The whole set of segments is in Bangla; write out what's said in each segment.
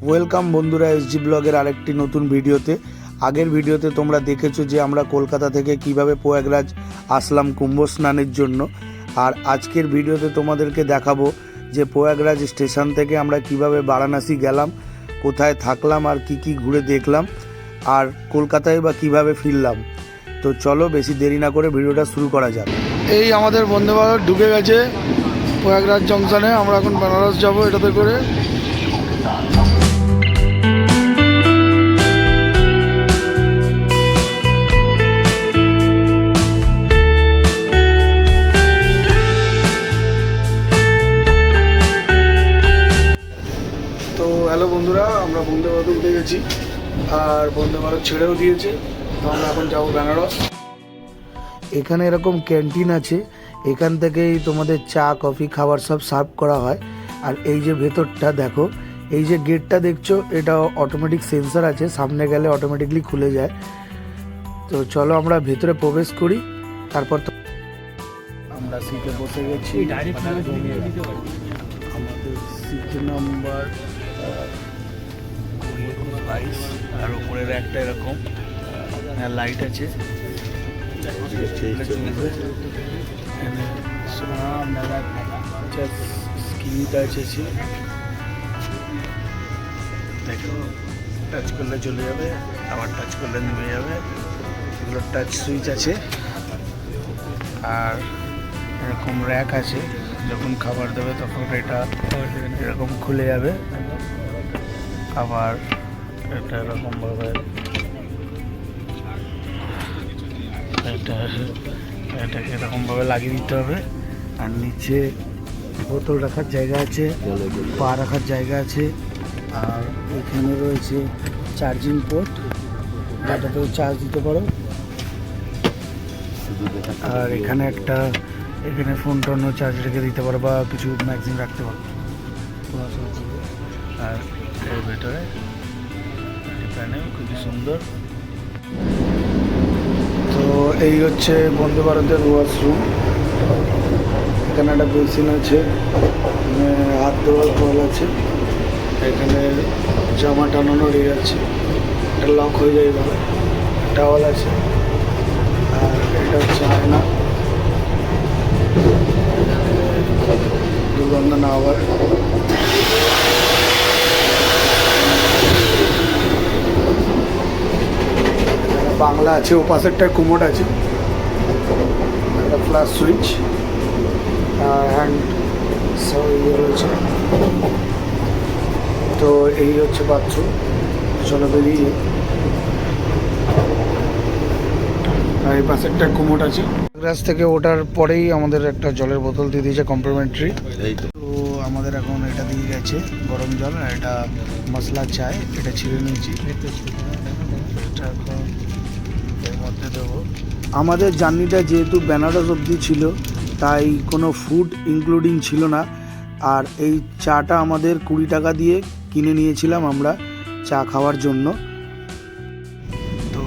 ওয়েলকাম বন্ধুরা এসজি ব্লগের আরেকটি নতুন ভিডিওতে। আগের ভিডিওতে তোমরা দেখেছো যে আমরা কলকাতা থেকে কিভাবে প্রয়াগরাজ আসলাম কুম্ভ স্নানের জন্য। আর আজকের ভিডিওতে তোমাদেরকে দেখাবো যে প্রয়াগরাজ স্টেশন থেকে আমরা কিভাবে বারাণসী গেলাম, কোথায় থাকলাম আর কি ঘুরে দেখলাম, আর কলকাতায় বা কিভাবে ফিরলাম। তো চলো বেশি দেরি না করে ভিডিওটা শুরু করা যাক। এই আমাদের বন্দে ভারত ঢুকে গেছে প্রয়াগরাজ জংশনে। আমরা এখন বেনারস যাব এটাতে করে। তো হ্যালো বন্ধুরা, আমরা বন্দে ভারত উঠে গেছি আর বন্দে ভারত ছেড়েও দিয়েছে। তো আমরা এখন যাবো বেনারস। এখানে এরকম ক্যান্টিন আছে, এখান থেকেই তোমাদের চা কফি খাবার সব সার্ভ করা হয়। আর এই যে ভেতরটা দেখো, এই যে গেটটা দেখছো এটা অটোমেটিক সেন্সর আছে, সামনে গেলে অটোমেটিকলি খুলে যায়। তো চলো আমরা ভেতরে প্রবেশ করি। তারপর তো আমরা সিটে বসে গেছি। আমাদের সিট নাম্বার 22 আর উপরের একটা এরকম লাইট আছে। স্ক্রিনটা আছে, দেখো টাচ করলে চলে যাবে, আবার টাচ করলে নেমে যাবে। এগুলো টাচ সুইচ আছে। আর এরকম র্যাক আছে, যখন খাবার দেবে তখন এটা এরকম খুলে যাবে। আবার এটা এরকমভাবে এটাকে এরকমভাবে লাগিয়ে দিতে হবে। আর নিচে বোতল রাখার জায়গা আছে, পা রাখার জায়গা আছে। আর এখানে রয়েছে চার্জিং পোর্ট, যেটাতেও চার্জ দিতে পারো। আর এখানে এখানে ফোন টোনও চার্জ রেখে দিতে পারো বা কিছু ম্যাগজিন রাখতে পারো। আর এর ভেতরে এখানে খুবই সুন্দর। তো এই হচ্ছে বন্দে ভারতের ওয়াশরুম। এখানে একটা বেসিন আছে, এখানে হাত ধোয়ার কল আছে, এখানে জামা টানানোর আছে, এটা লক হয়ে যায় ভাবে, টাওয়াল আছে। আর এটা হচ্ছে আয়না, দুর্গন্ধ না হওয়ার। বাংলা আছে, ও পাশেরটায় কুমোড আছে, একটা ফ্ল্যাশ সুইচ, হ্যান্ড সব ইয়ে রয়েছে। তো এই হচ্ছে বাথরুম। চলো বেরিয়ে। আর এই পাশেরটা কুমোড আছে। গ্রাস থেকে ওঠার পরেই আমাদের একটা জলের বোতল দিয়ে দিয়েছে কমপ্লিমেন্টারি। তো আমাদের এখন এটা দিয়ে গেছে গরম জল, আর এটা মশলা চায়, এটা ছিঁড়ে নিয়েছি। এটা এখন এর মধ্যে দেবো। আমাদের জার্নিটা যেহেতু বেনারস অবধি ছিল, তাই কোনো ফুড ইনক্লুডিং ছিল না। আর এই চাটা আমাদের 20 টাকা দিয়ে কিনে নিয়েছিলাম আমরা চা খাওয়ার জন্য। তো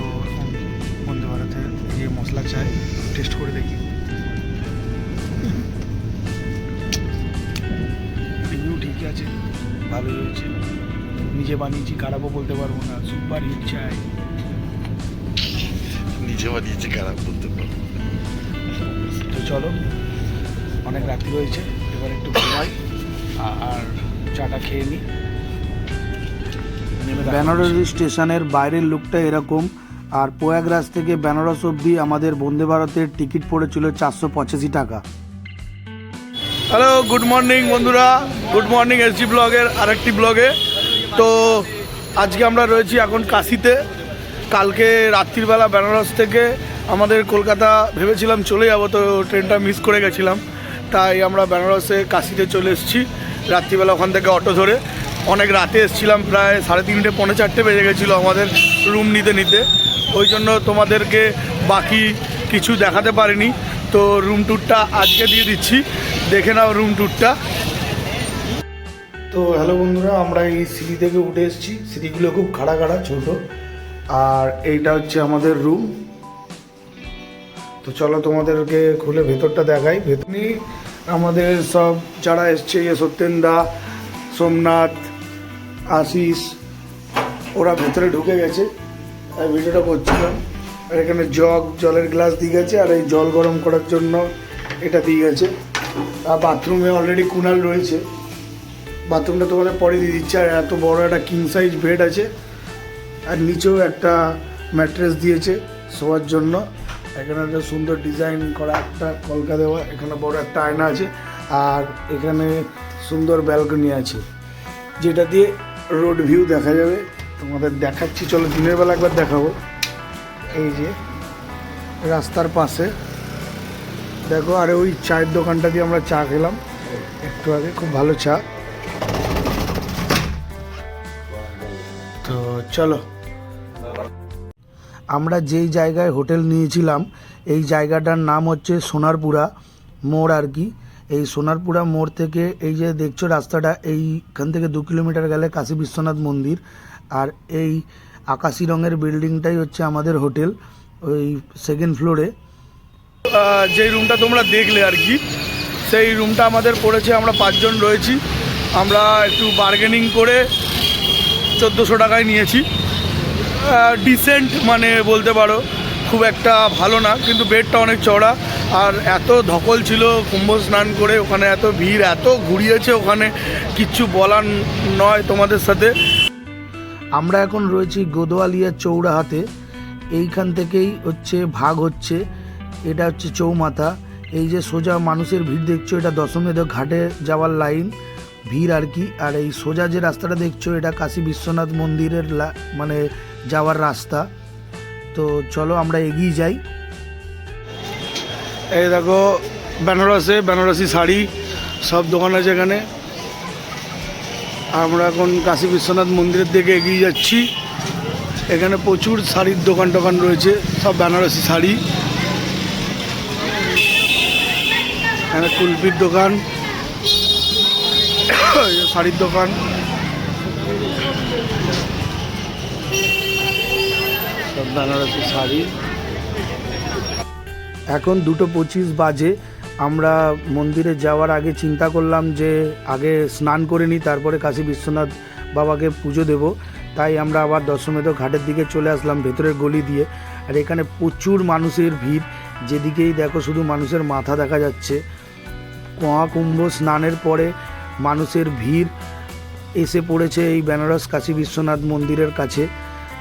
বন্দে ভারতের যে মশলা চায় টেস্ট করে দেখি। রিভিউ ঠিকই আছে, ভালোই হয়েছে। নিজে বানিয়েছি, খারাপও বলতে পারবো না। সুপার হিট চায়, নিজে বানিয়েছি, খারাপ বলতে পারবো। তো চলো, অনেক রাত্রি হয়েছে, এবার একটু ঘুমাই আর চাটা খেয়ে নিই। বেনারস স্টেশনের বাইরের লুকটা এরকম। আর প্রয়াগরাজ থেকে বেনারস অবধি আমাদের বন্দে ভারতের টিকিট পড়েছিল 485 টাকা। হ্যালো, গুড মর্নিং বন্ধুরা, গুড মর্নিং এসজি ব্লগের আরেকটি ব্লগে। তো আজকে আমরা রয়েছি এখন কাশিতে। কালকে রাত্রিবেলা বেনারস থেকে আমাদের কলকাতা ভেবেছিলাম চলে যাব, তো ট্রেনটা মিস করে গেছিলাম। তাই আমরা বেনারসে কাশিতে চলে এসেছি রাত্রিবেলা, ওখান থেকে অটো ধরে। অনেক রাতে এসেছিলাম, প্রায় 3:30 পৌনে 4টে বেজে গেছিলো আমাদের রুম নিতে। ওই জন্য তোমাদেরকে বাকি কিছু দেখাতে পারিনি। তো রুম ট্যুরটা আজকে দিয়ে দিচ্ছি, দেখে নাও রুম ট্যুরটা। তো হ্যালো বন্ধুরা, আমরা এই সিঁড়ি থেকে উঠে এসেছি। সিঁড়িগুলো খুব খাড়া ছোট। আর এইটা হচ্ছে আমাদের রুম। তো চলো তোমাদেরকে খুলে ভেতরটা দেখাই। আমাদের সব যারা এসছে, সত্যেন দা, সোমনাথ, আশিস, ওরা ভেতরে ঢুকে গেছে, আর ভিডিওটা করছিলাম। আর এখানে জলের গ্লাস দিয়ে গেছে, আর এই জল গরম করার জন্য এটা দিয়ে গেছে। আর বাথরুমে অলরেডি কুনাল রয়েছে, বাথরুমটা তোমাদের পরে দিয়ে দিচ্ছে। আর এত বড় একটা কিং সাইজ বেড আছে, আর নিচেও একটা ম্যাট্রেস দিয়েছে শোয়ার জন্য। এখানে একটা সুন্দর ডিজাইন করা একটা কলকা দেওয়া, এখানে বড় একটা আয়না আছে, আর এখানে সুন্দর ব্যালকনি আছে যেটা দিয়ে রোড ভিউ দেখা যাবে। তোমাদের দেখাচ্ছি, চলো দিনের বেলা একবার দেখাবো। এই যে রাস্তার পাশে দেখো, আর ওই চায়ের দোকানটা দিয়ে আমরা চা খেলাম একটু আগে, খুব ভালো চা। তো চলো, আমরা যেই জায়গায় হোটেল নিয়েছিলাম এই জায়গাটার নাম হচ্ছে সোনারপুরা মোড় আর কি। এই সোনারপুরা মোড় থেকে এই যে দেখছো রাস্তাটা, এইখান থেকে 2 কিলোমিটার গেলে কাশী বিশ্বনাথ মন্দির। আর এই আকাশি রঙের বিল্ডিংটাই হচ্ছে আমাদের হোটেল, ওই 2nd ফ্লোরে। যেই রুমটা তোমরা দেখলে আর কি, সেই রুমটা আমাদের পড়েছে, আমরা 5 জন রয়েছি। আমরা একটু বার্গেনিং করে 1400 টাকায় নিয়েছি। ডিসেন্ট মানে বলতে পারো, খুব একটা ভালো না, কিন্তু বেডটা অনেক চওড়া। আর এত ধকল ছিল কুম্ভ স্নান করে, ওখানে এত ভিড়, এত ঘুরিয়েছে, ওখানে কিচ্ছু বলার নয় তোমাদের সাথে। আমরা এখন রয়েছি গোদোয়ালিয়া চৌরাহাতে। এইখান থেকেই হচ্ছে ভাগ হচ্ছে, এটা হচ্ছে চৌমাথা। এই যে সোজা মানুষের ভিড় দেখছো, এটা দশমেধ ঘাটে যাওয়ার লাইন ভিড় আর কি। আর এই সোজা যে রাস্তাটা দেখছো, এটা কাশী বিশ্বনাথ মন্দিরের মানে যাওয়ার রাস্তা। তো চলো আমরা এগিয়ে যাই। এই দেখো বেনারসি শাড়ি সব দোকান আছে এখানে। আমরা এখন কাশী বিশ্বনাথ মন্দিরের দিকে এগিয়ে যাচ্ছি। এখানে প্রচুর শাড়ির দোকান রয়েছে, সব বেনারসি শাড়ি। এখানে কুলপির দোকান, শাড়ির দোকান। সব বেনারসি শাড়ি। এখন 2:25 বাজে। আমরা মন্দিরে যাওয়ার আগে চিন্তা করলাম যে আগে স্নান করে নিই, তারপরে কাশী বিশ্বনাথ বাবাকে পুজো দেব। তাই আমরা আবার দশমেধ ঘাটের দিকে চলে আসলাম ভেতরের গলি দিয়ে। আর এখানে প্রচুর মানুষের ভিড়, যেদিকেই দেখো শুধু মানুষের মাথা দেখা যাচ্ছে। মহাকুম্ভ স্নানের পরে মানুষের ভিড় এসে পড়েছে এই বেনারস কাশী বিশ্বনাথ মন্দিরের কাছে।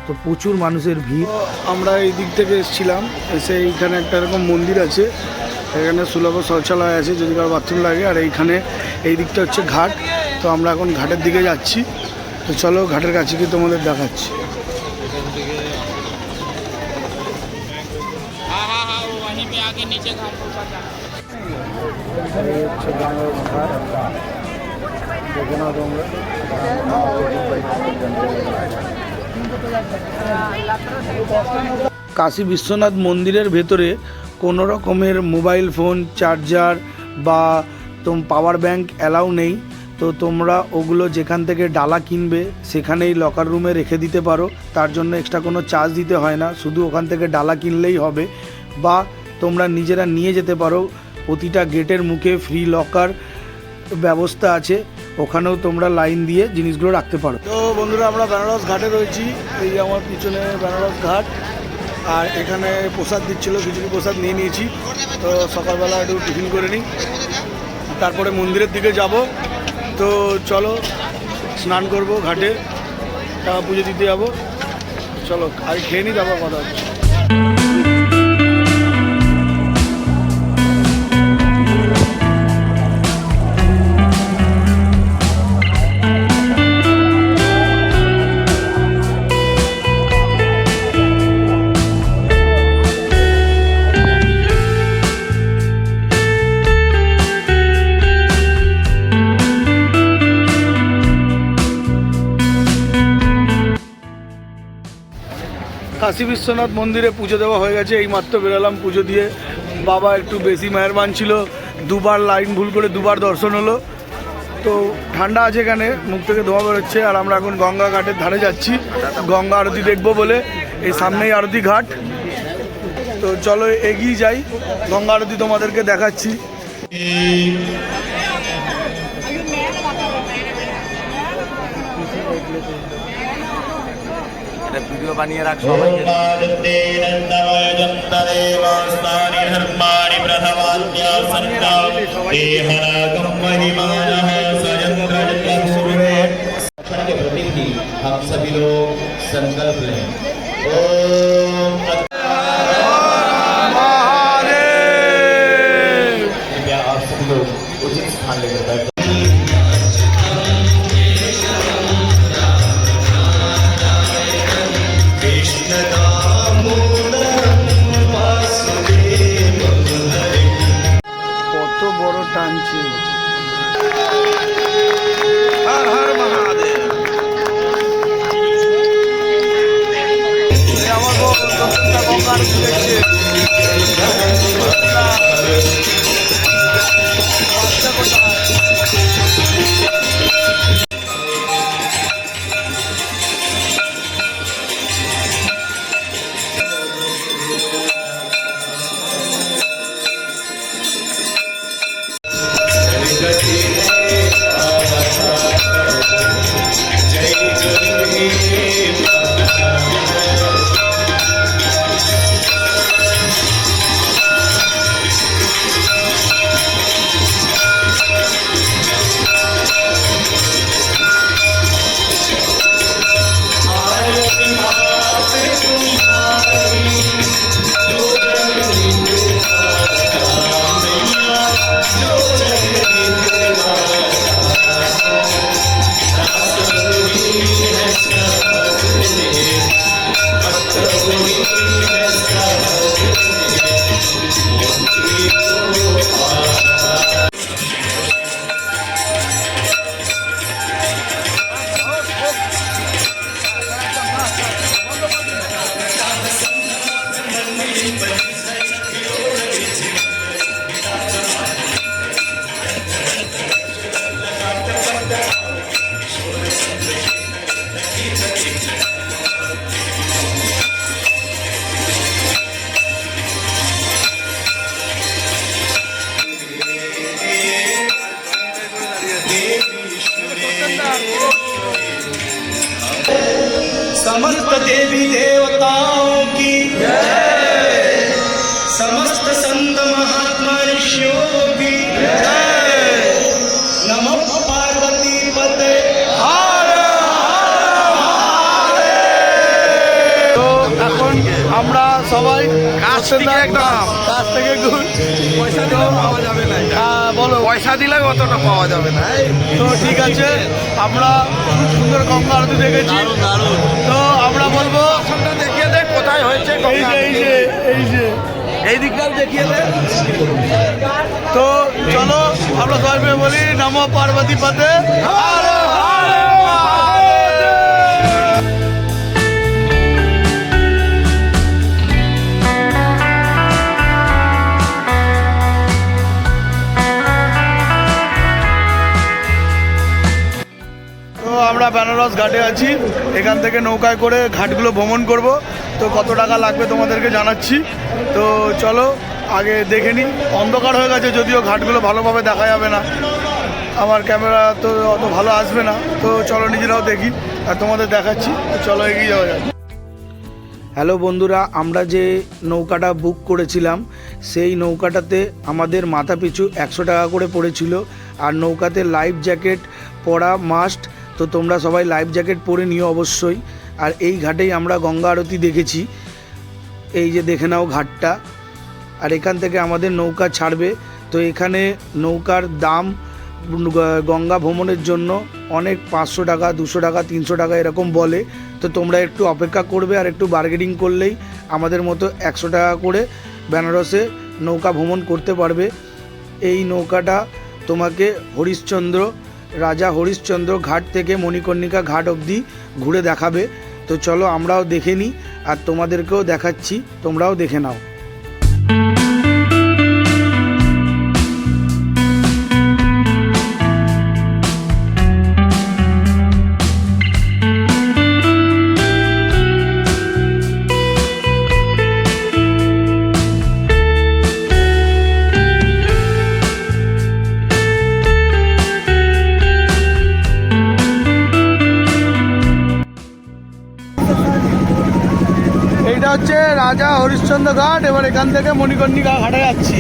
তো প্রচুর মানুষের ভিড়। আমরা এই দিক থেকে এসেছিলাম, এসে এইখানে একটা এরকম মন্দির আছে, এখানে সুলভ শৌচালয় আছে যদি কারো বাথরুম লাগে। আর এইখানে এই দিকটা হচ্ছে ঘাট। তো আমরা এখন ঘাটের দিকে যাচ্ছি। তো চলো ঘাটের কাছে গিয়ে তোমাদের দেখাচ্ছি। কাশী বিশ্বনাথ মন্দিরের ভেতরে কোনো রকমের মোবাইল ফোন, চার্জার বা পাওয়ার ব্যাংক অ্যালাউ নেই। তো তোমরা ওগুলো যেখান থেকে ডালা কিনবে সেখানেই লকার রুমে রেখে দিতে পারো, তার জন্য এক্সট্রা কোনো চার্জ দিতে হয় না, শুধু ওখান থেকে ডালা কিনলেই হবে। বা তোমরা নিজেরা নিয়ে যেতে পারো, প্রতিটা গেটের মুখে ফ্রি লকার ব্যবস্থা আছে, ওখানেও তোমরা লাইন দিয়ে জিনিসগুলো রাখতে পারো। তো বন্ধুরা, আমরা বেনারস ঘাটে রয়েছি। এই যে আমার পিছনে বেনারস ঘাট, আর এখানে প্রসাদ দিচ্ছিলো, খিচুড়ি প্রসাদ নিয়ে নিয়েছি। তো সকালবেলা একটু টিফিন করে নিই, তারপরে মন্দিরের দিকে যাব। তো চলো স্নান করব ঘাটে, পুজো দিতে যাবো। চলো আগে খেয়ে নিই, তারপর কথা হচ্ছে। কাশী বিশ্বনাথ মন্দিরে পুজো দেওয়া হয়ে গেছে, এই মাত্র বেরোলাম পুজো দিয়ে। বাবা একটু বেশি মেহেরবান ছিল, 2বার লাইন ভুল করে 2বার দর্শন হলো। তো ঠান্ডা আছে এখানে, মুখ থেকে ধোঁয়া বেরোচ্ছে। আর আমরা এখন গঙ্গা ঘাটের ধারে যাচ্ছি গঙ্গা আরতি দেখবো বলে। এই সামনেই আরতি ঘাট। তো চলো এগিয়ে যাই, গঙ্গা আরতি তোমাদেরকে দেখাচ্ছি। একটা ভিডিও বানিয়ে রাখ সবাইকে। हम सभी लोग संकल्प लें। ओम कृपया आप सभी लोग उचित स्थान लेकर बैठ কত বড় টানছে। হর হর মহাদেব। এই আমার গঙ্গার দেখছে समस्त देवी देवताओं की जय, समस्त संत महात्मा ऋषियों की जय, नमो पार्वती पते। তো এখন আমরা সবাই কাছ থেকে পয়সা দিলে পাওয়া যাবে না। বলো পয়সা দিলে অতটা পাওয়া যাবে না। তো ঠিক আছে, আমরা খুব সুন্দর গঙ্গা আরতি দেখেছি। তো আমরা বলবো দেখিয়ে দে কোথায় হয়েছে। এই দিকটাও দেখিয়ে দে। তো চলো আমরা সবাই মিলে বলি নমো পার্বতী পতে। আমরা বেনারস ঘাটে আছি, এখান থেকে নৌকায় করে ঘাটগুলো ভ্রমণ করব। তো কত টাকা লাগবে তোমাদেরকে জানাচ্ছি। তো চলো আগে দেখে নিই। অন্ধকার হয়ে গেছে, যদিও ঘাটগুলো ভালোভাবে দেখা যাবে না, আমার ক্যামেরা তো অত ভালো আসবে না। তো চলো নিজেরাও দেখি আর তোমাদের দেখাচ্ছি। তো চলো এগিয়ে যাওয়া যাক। হ্যালো বন্ধুরা, আমরা যে নৌকাটা বুক করেছিলাম সেই নৌকাটাতে আমাদের মাথা পিছু 100 টাকা করে পড়েছিল। আর নৌকাতে লাইফ জ্যাকেট পরা মাস্ট। তো তোমরা সবাই লাইফ জ্যাকেট পরে নিও অবশ্যই। আর এই ঘাটেই আমরা গঙ্গা আরতি দেখেছি। এই যে দেখে নাও ঘাটটা। আর এখান থেকে আমাদের নৌকা ছাড়বে। তো এখানে নৌকার দাম গঙ্গা ভ্রমণের জন্য অনেক 500 টাকা, 200 টাকা, 300 টাকা এরকম বলে। তো তোমরা একটু অপেক্ষা করবে আর একটু বার্গেনিং করলেই আমাদের মতো 100 টাকা করে বেনারসে নৌকা ভ্রমণ করতে পারবে। এই নৌকাটা তোমাকে রাজা হরিশ্চন্দ্র ঘাট থেকে মণিকর্ণিকা ঘাট অবধি ঘুরে দেখাবে। তো চলো আমরাও দেখে নিই আর তোমাদেরকেও দেখাচ্ছি, তোমরাও দেখে নাও। হচ্ছে রাজা হরিশ্চন্দ্র ঘাট। এবার এখান থেকে মণিকর্ণিকা ঘাটে যাচ্ছি।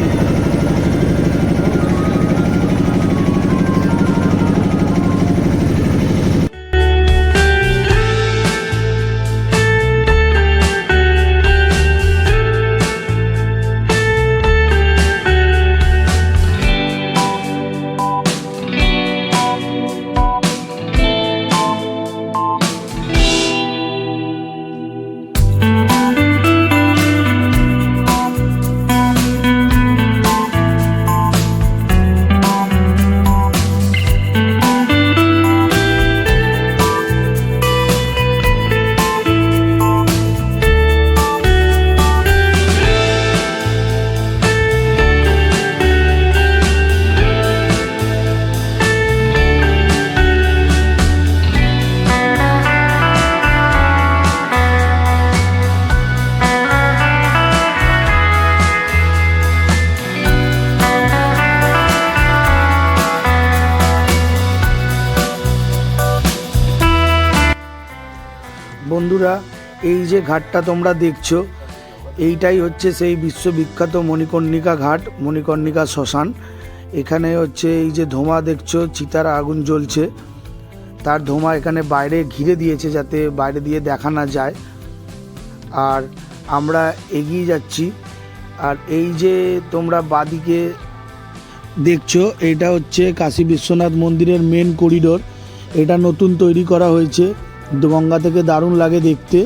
বন্ধুরা, এই যে ঘাটটা তোমরা দেখছো, এইটাই হচ্ছে সেই বিশ্ববিখ্যাত মণিকর্ণিকা ঘাট, মণিকর্ণিকা শ্মশান। এখানে হচ্ছে এই যে ধোঁয়া দেখছো, চিতার আগুন জ্বলছে, তার ধোঁয়া এখানে বাইরে ঘিরে দিয়েছে যাতে বাইরে দিয়ে দেখা না যায়। আর আমরা এগিয়ে যাচ্ছি। আর এই যে তোমরা বাদিকে দেখছো, এটা হচ্ছে কাশী বিশ্বনাথ মন্দিরের মেন করিডোর। এটা নতুন তৈরি করা হয়েছে, গঙ্গা থেকে দারুণ লাগে দেখতে।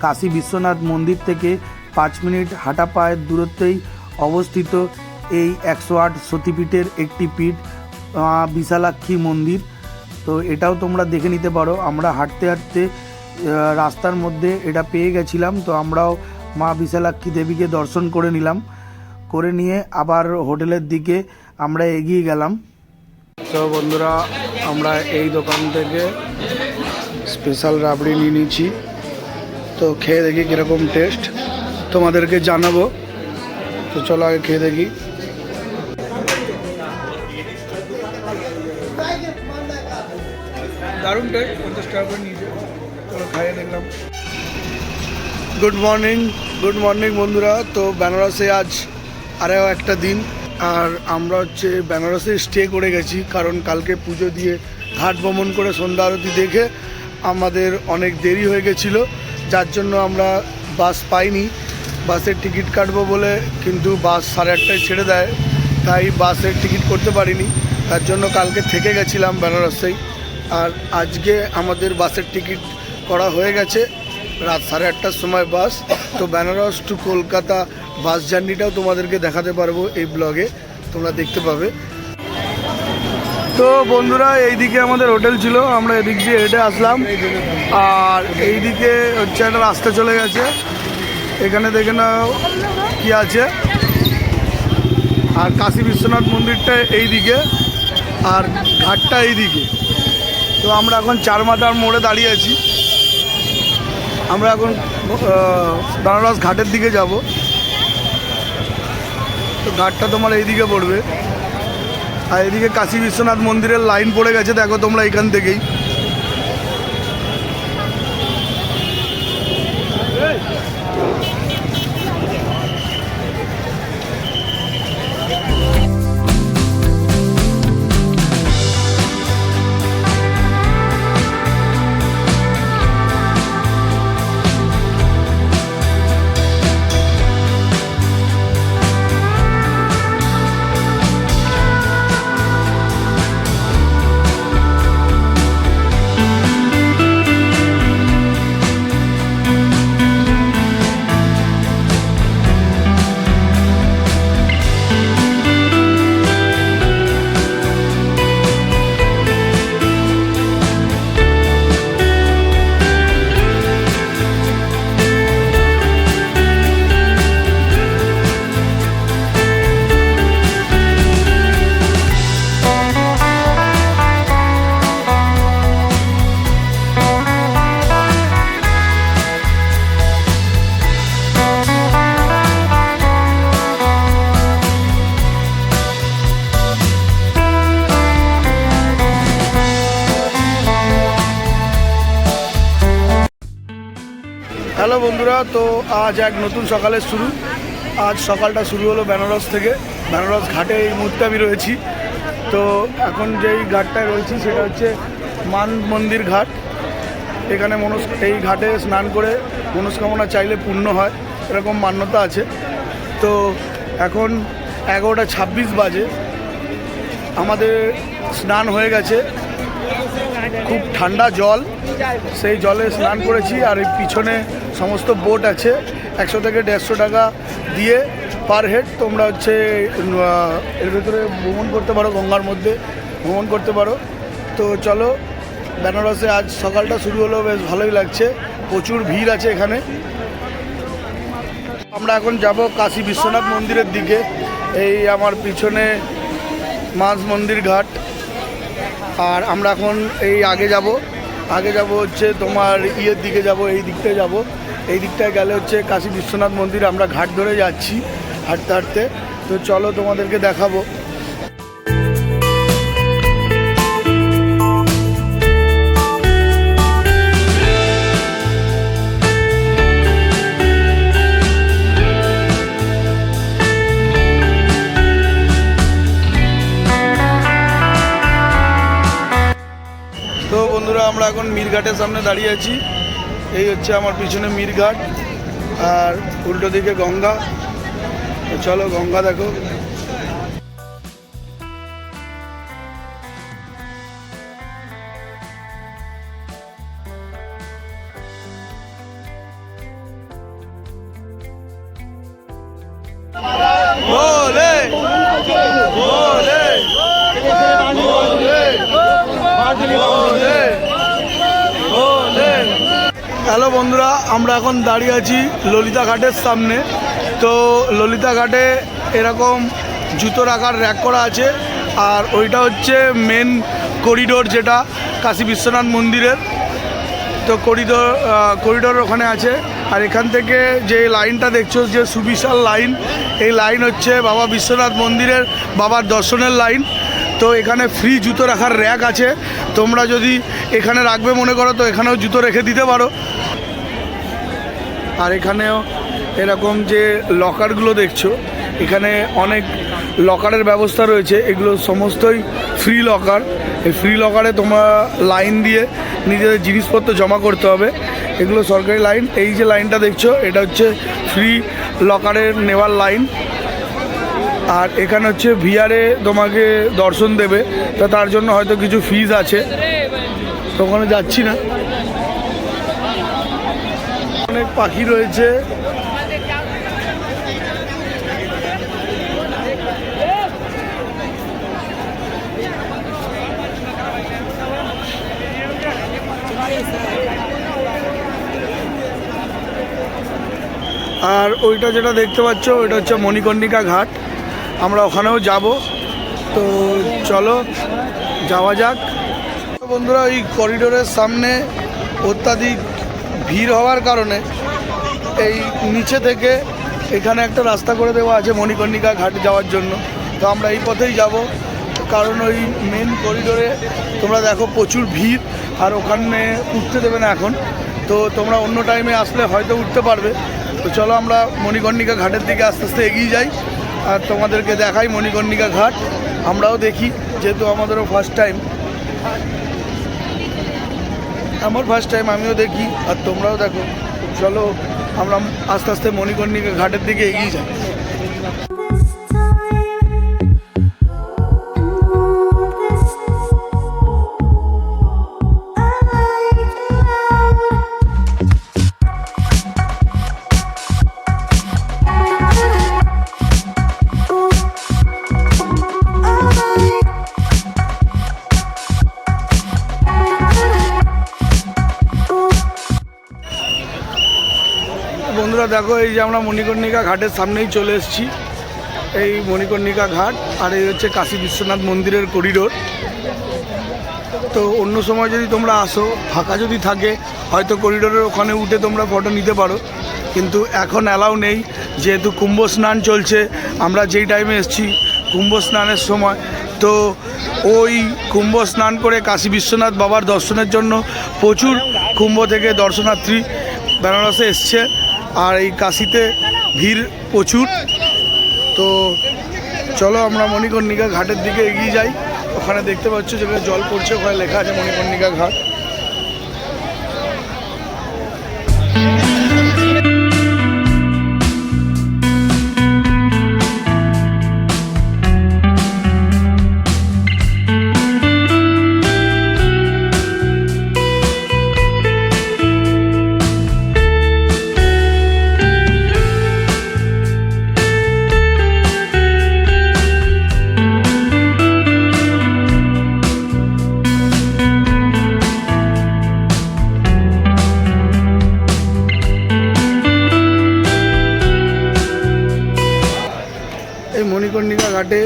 কাশী বিশ্বনাথ মন্দির থেকে 5 মিনিট হাঁটা পায়ের দূরত্বেই অবস্থিত এই 108 সতীপীঠের একটি পীঠ, বিশালাক্ষী মন্দির। তো এটাও তোমরা দেখে নিতে পারো। আমরা হাঁটতে হাঁটতে রাস্তার মধ্যে এটা পেয়ে গেছিলাম, তো আমরাও মা বিশালাক্ষী দেবীকে দর্শন করে নিলাম। করে নিয়ে আবার হোটেলের দিকে আমরা এগিয়ে গেলাম। তো বন্ধুরা, আমরা এই দোকান থেকে স্পেশাল রাবড়ি নিয়ে নিয়েছি। তো খেয়ে দেখি কীরকম টেস্ট, তোমাদেরকে জানাবো। তো চলো আগে খেয়ে দেখি। দারুণ টেস্ট, 50 টাকা করে নিয়েছে। চলো খাইয়ে দেখলাম। গুড মর্নিং বন্ধুরা। তো বেনারসে আজ আরও একটা দিন। আর আমরা হচ্ছে বেনারসে স্টে করে গেছি, কারণ কালকে পুজো দিয়ে ঘাট ভ্রমণ করে সন্ধ্যা আরতি দেখে আমাদের অনেক দেরি হয়ে গেছিলো, যার জন্য আমরা বাস পাইনি। বাসের টিকিট কাটবো বলে, কিন্তু বাস 8:30টায় ছেড়ে দেয়, তাই বাসের টিকিট করতে পারিনি। তার জন্য কালকে থেকে গেছিলাম বেনারসেই। আর আজকে আমাদের বাসের টিকিট করা হয়ে গেছে, রাত 8:30টার সময় বাস। তো বেনারস টু কলকাতা বাস জার্নিটাও তোমাদেরকে দেখাতে পারবো এই ব্লগে, তোমরা দেখতে পাবে। তো বন্ধুরা, এইদিকে আমাদের হোটেল ছিল, আমরা এদিক দিয়ে হেঁটে আসলাম। আর এইদিকে হচ্ছে একটা রাস্তা চলে গেছে, এখানে দেখে নাও কি আছে। আর কাশী বিশ্বনাথ মন্দিরটা এইদিকে, আর ঘাটটা এইদিকে। তো আমরা এখন চারমাথার মোড়ে দাঁড়িয়ে আছি। আমরা এখন বেনারস ঘাটের দিকে যাব। তো ঘাটটা তোমার এইদিকে পড়বে। আর এদিকে কাশী বিশ্বনাথ মন্দিরের লাইন পড়ে গেছে, দেখো তোমরা এখান থেকেই। হ্যালো বন্ধুরা, তো আজ এক নতুন সকালের শুরু। আজ সকালটা শুরু হলো বেনারস থেকে। বেনারস ঘাটে এই মুহূর্তে আমি রয়েছি। তো এখন যেই ঘাটটায় রয়েছি সেটা হচ্ছে মান মন্দির ঘাট। এখানে এই ঘাটে স্নান করে মনস্কামনা চাইলে পূর্ণ হয়, এরকম মান্যতা আছে। তো এখন 11:26 বাজে, আমাদের স্নান হয়ে গেছে। খুব ঠান্ডা জল, সেই জলে স্নান করেছি। আর এই পিছনে সমস্ত বোট আছে, 100 থেকে 150 টাকা দিয়ে পার হেড তোমরা হচ্ছে এর ভেতরে ভ্রমণ করতে পারো, গঙ্গার মধ্যে ভ্রমণ করতে পারো। তো চলো, বেনারসে আজ সকালটা শুরু হলো, বেশ ভালোই লাগছে, প্রচুর ভিড় আছে এখানে। আমরা এখন যাব কাশী বিশ্বনাথ মন্দিরের দিকে। এই আমার পিছনে মাঝ মন্দির ঘাট। আর আমরা এখন আগে যাব হচ্ছে তোমার ইয়ের দিকে যাব, এই দিকটায় যাব। এই দিকটায় গেলে হচ্ছে কাশী বিশ্বনাথ মন্দির। আমরা ঘাট ধরে যাচ্ছি হাঁটতে হাঁটতে। তো চলো তোমাদেরকে দেখাবো। তো বন্ধুরা, আমরা এখন মীরঘাটের সামনে দাঁড়িয়ে আছি। এই হচ্ছে আমার পিছনে মীরঘাট, আর উল্টো দিকে গঙ্গা। তো চলো গঙ্গা দেখো। ভোলে ভোলে হ্যালো বন্ধুরা, আমরা এখন দাঁড়িয়ে আছি ললিতা ঘাটের সামনে। তো ললিতা ঘাটে এরকম জুতো রাখার র্যাক করা আছে। আর ওইটা হচ্ছে মেন করিডোর, যেটা কাশী বিশ্বনাথ মন্দিরের। তো করিডোর ওখানে আছে। আর এখান থেকে যে লাইনটা দেখছো, যে সুবিশাল লাইন, এই লাইন হচ্ছে বাবা বিশ্বনাথ মন্দিরের বাবার দর্শনের লাইন। তো এখানে ফ্রি জুতো রাখার র্যাক আছে। তোমরা যদি এখানে রাখবে মনে করো, তো এখানেও জুতো রেখে দিতে পারো। আর এখানেও এরকম যে লকারগুলো দেখছো, এখানে অনেক লকারের ব্যবস্থা রয়েছে। এগুলো সমস্তই ফ্রি লকার। এই ফ্রি লকারে তোমরা লাইন দিয়ে নিজেদের জিনিসপত্র জমা করতে হবে। এগুলো সরকারি লাইন। এই যে লাইনটা দেখছো, এটা হচ্ছে ফ্রি লকারের নেওয়ার লাইন। আর এখানে হচ্ছে ভিআরে তোমাকে দর্শন দেবে, তো তার জন্য হয়তো কিছু ফিজ আছে। তো ওখানে যাচ্ছি না। অনেক পাখি রয়েছে। আর ওইটা যেটা দেখতে পাচ্ছ, ওইটা হচ্ছে মণিকর্ণিকা ঘাট। আমরা ওখানেও যাব। তো চলো যাওয়া যাক। বন্ধুরা, এই করিডোরের সামনে অত্যাধিক ভিড় হওয়ার কারণে এই নিচে থেকে এখানে একটা রাস্তা করে দেওয়া আছে মণিকর্ণিকা ঘাট যাওয়ার জন্য। তো আমরা এই পথেই যাব, কারণ ওই মেন করিডোরে তোমরা দেখো প্রচুর ভিড়। আর ওখানে উঠতে দেবে না এখন। তো তোমরা অন্য টাইমে আসলে হয়তো উঠতে পারবে। তো চলো আমরা মণিকর্ণিকা ঘাটের দিকে আস্তে আস্তে এগিয়ে যাই, আর তোমাদেরকে দেখাই মণিকর্ণিকা ঘাট। আমরাও দেখি, যেহেতু আমাদেরও ফার্স্ট টাইম। আমার ফার্স্ট টাইম, আমিও দেখি আর তোমরাও দেখো। চলো আমরা আস্তে আস্তে মণিকর্ণিকা ঘাটের দিকে এগিয়ে যাই। বন্ধুরা দেখো, এই যে আমরা মণিকর্ণিকা ঘাটের সামনেই চলে এসেছি। এই মণিকর্ণিকা ঘাট, আর এই হচ্ছে কাশী বিশ্বনাথ মন্দিরের করিডোর। তো অন্য সময় যদি তোমরা আসো, ফাঁকা যদি থাকে, হয়তো করিডোরের ওখানে উঠে তোমরা ফটো নিতে পারো। কিন্তু এখন অ্যালাউ নেই, যেহেতু কুম্ভ স্নান চলছে। আমরা যেই টাইমে এসেছি কুম্ভ স্নানের সময়। তো ওই কুম্ভ স্নান করে কাশী বিশ্বনাথ বাবার দর্শনের জন্য প্রচুর কুম্ভ থেকে দর্শনার্থী বেনারসে এসছে, আর এই কাশিতে ভিড় প্রচুর। তো চলো আমরা মণিকর্ণিকা ঘাটের দিকে এগিয়ে যাই। ওখানে দেখতে পাচ্ছ যেখানে জল পড়ছে, ওখানে লেখা আছে মণিকর্ণিকা ঘাট। এই মণিকর্ণিকা ঘাটে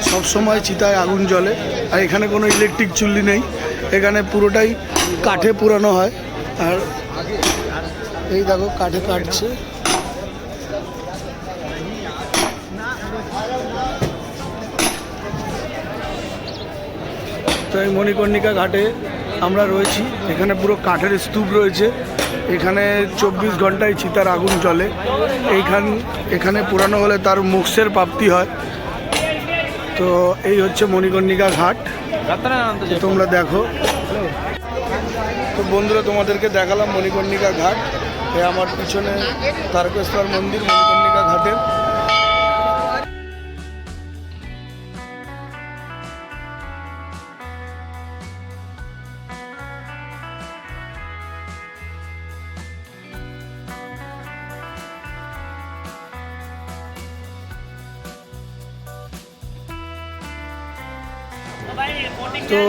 সবসময় চিতায় আগুন জ্বলে, আর এখানে কোনো ইলেকট্রিক চুল্লি নেই, এখানে পুরোটাই কাঠে পুরানো হয়। আর এই দেখো কাঠে কাটছে। তো এই মণিকর্ণিকা ঘাটে আমরা রয়েছি, এখানে পুরো কাঠের স্তূপ রয়েছে, এখানে 24 ঘন্টায় চিতার আগুন জ্বলে। এখানে পুরানো হলে তার মোক্ষের প্রাপ্তি হয়। তো এই হচ্ছে মণিকর্ণিকা ঘাট, তোমরা দেখো। তো বন্ধুরা তোমাদেরকে দেখালাম মণিকর্ণিকা ঘাট। এ আমার পিছনে তারকেশ্বর মন্দির মণিকর্ণিকা ঘাটের। তো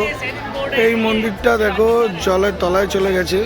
এই মন্দিরটা দেখো জলের তলায় চলে গেছে।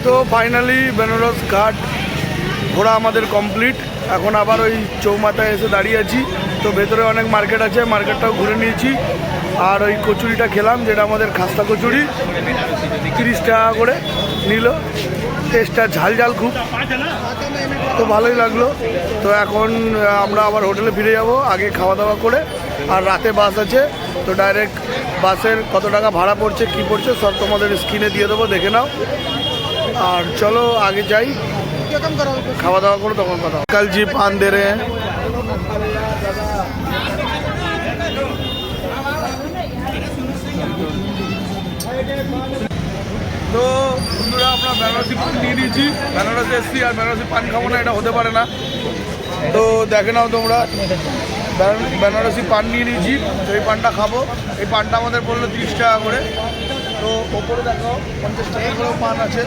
তো ফাইনালি বেনারস ঘাট ঘোরা আমাদের কমপ্লিট। এখন আবার ওই চৌমাথায় এসে দাঁড়িয়ে আছি। তো ভেতরে অনেক মার্কেট আছে, মার্কেটটাও ঘুরে নিয়েছি। আর ওই কচুরিটা খেলাম, যেটা আমাদের খাস্তা কচুরি, 30 টাকা করে নিল। টেস্টটা ঝাল ঝাল খুব, তো ভালোই লাগলো। তো এখন আমরা আবার হোটেলে ফিরে যাব আগে খাওয়া দাওয়া করে। আর রাতে বাস আছে, তো ডাইরেক্ট বাসের কত টাকা ভাড়া পড়ছে কী পড়ছে সব তোমাদের স্ক্রিনে দিয়ে দেবো, দেখে নাও। আর চলো আগে যাই, খাওয়া দাওয়া করো, তখন কথা। কাল জি পান দে রে। তো বন্ধুরা আমরা বেনারসি পান নিয়ে নিয়েছি, বেনারসে এসছি আর বেনারসি পান খাবো না, এটা হতে পারে না। তো দেখে নাও তোমরা, বেনারসি পান নিয়ে নিয়েছি, তো এই পানটা খাবো। এই পানটা আমাদের বললো 30 টাকা করে। তো ওপরে দেখো 50 টাকা করেও পান আছে,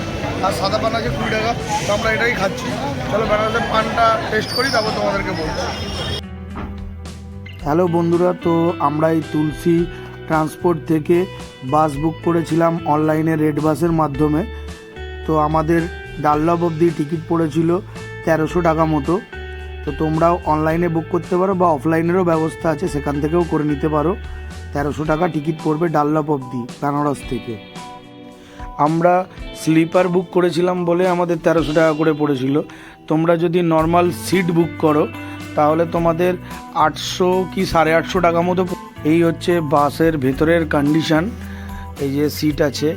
আর সাদা পান আছে 20 টাকা। তো আমরা এটাই খাচ্ছি। চলো বেনারসের পানটা টেস্ট করি, তারপর তোমাদেরকে বলবো। হ্যালো বন্ধুরা, তো আমরা এই তুলসী ট্রান্সপোর্ট থেকে বাস বুক করেছিলাম অনলাইনে রেড বাসের মাধ্যমে। তো আমাদের ডাল্লভ অবধি টিকিট পড়েছিল 1300 টাকা মতো। তো তোমরাও অনলাইনে বুক করতে পারো বা অফলাইনেরও ব্যবস্থা আছে, সেখান থেকেও করে নিতে পারো। 1300 টাকা টিকিট পড়বে ডাল্লভ অবধি বেনারস থেকে। আমরা স্লিপার বুক করেছিলাম বলে আমাদের 1300 টাকা করে পড়েছিল। তোমরা যদি নর্মাল সিট বুক করো তাহলে তোমাদের 800 কি 850 টাকা মতো। এই হচ্ছে বাসের ভেতরের কন্ডিশন, এই যে সিট আছে।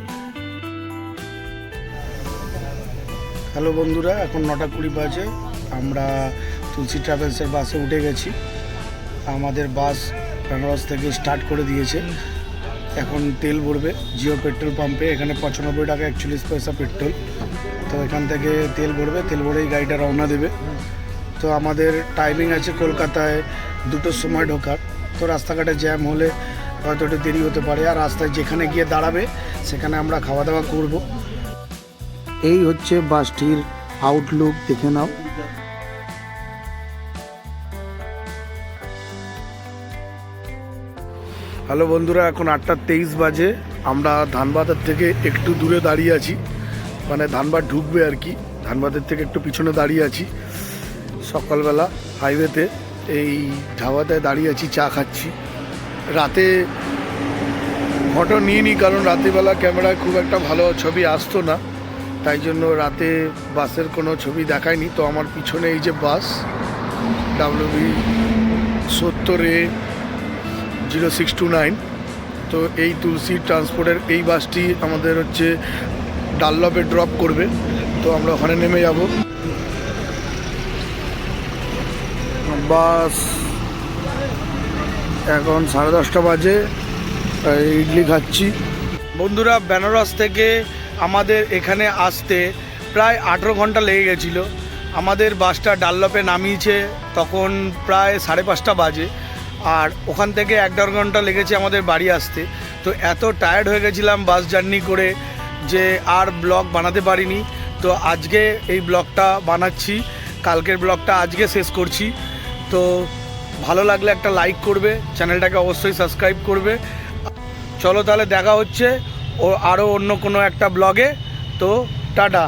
হ্যালো বন্ধুরা, এখন 9:20 বাজে। আমরা তুলসী ট্রাভেলসের বাসে উঠে গেছি। আমাদের বাস বেনারস থেকে স্টার্ট করে দিয়েছে। এখন তেল ভরবে জিও পেট্রোল পাম্পে। এখানে 95 টাকা 41 পয়সা পেট্রোল। তো এখান থেকে তেল ভরবে, তেল ভরেই গাড়িটা রওনা দেবে। তো আমাদের টাইমিং আছে কলকাতায় 2টোর সময় ঢোকার। তো রাস্তাঘাটে জ্যাম হলে হয়তো একটু দেরি হতে পারে। আর রাস্তায় যেখানে গিয়ে দাঁড়াবে সেখানে আমরা খাওয়া দাওয়া করব। এই হচ্ছে বাসটির আউটলুক, দেখে নাও। হ্যালো বন্ধুরা, এখন 8:23 বাজে। আমরা ধানবাদের থেকে একটু দূরে দাঁড়িয়ে আছি, মানে ধানবাদ ঢুকবে আর কি, ধানবাদের থেকে একটু পিছনে দাঁড়িয়ে আছি। সকালবেলা হাইওয়েতে এই ধাবাতে দাঁড়িয়ে আছি, চা খাচ্ছি। রাতে ফটো নিইনি, কারণ রাতেরবেলা ক্যামেরায় খুব একটা ভালো ছবি আসতো না, তাই জন্য রাতে বাসের কোনো ছবি দেখায়নি। তো আমার পিছনে এই যে বাস WB70A0629, তো এই তুলসী ট্রান্সপোর্টের এই বাসটি আমাদের হচ্ছে ডানলপে ড্রপ করবে। তো আমরা ওখানে নেমে যাব। বাস এখন 10:30 বাজে, ইডলি খাচ্ছি। বন্ধুরা, বেনারস থেকে আমাদের এখানে আসতে প্রায় 18 ঘন্টা লেগে গেছিলো। আমাদের বাসটা ডানলপে নামিয়েছে তখন প্রায় 5:30 বাজে, আর ওখান থেকে 1-1.5 ঘন্টা লেগেছে আমাদের বাড়ি আসতে। তো এত টায়ার্ড হয়ে গেছিলাম বাস জার্নি করে যে আর ব্লগ বানাতে পারিনি। তো আজকে এই ব্লগটা বানাচ্ছি, কালকের ব্লগটা আজকে শেষ করছি। তো ভালো লাগলে একটা লাইক করবে, চ্যানেলটাকে অবশ্যই সাবস্ক্রাইব করবে। চলো তাহলে দেখা হচ্ছে ও আরও অন্য কোনো একটা ব্লগে। তো টাটা।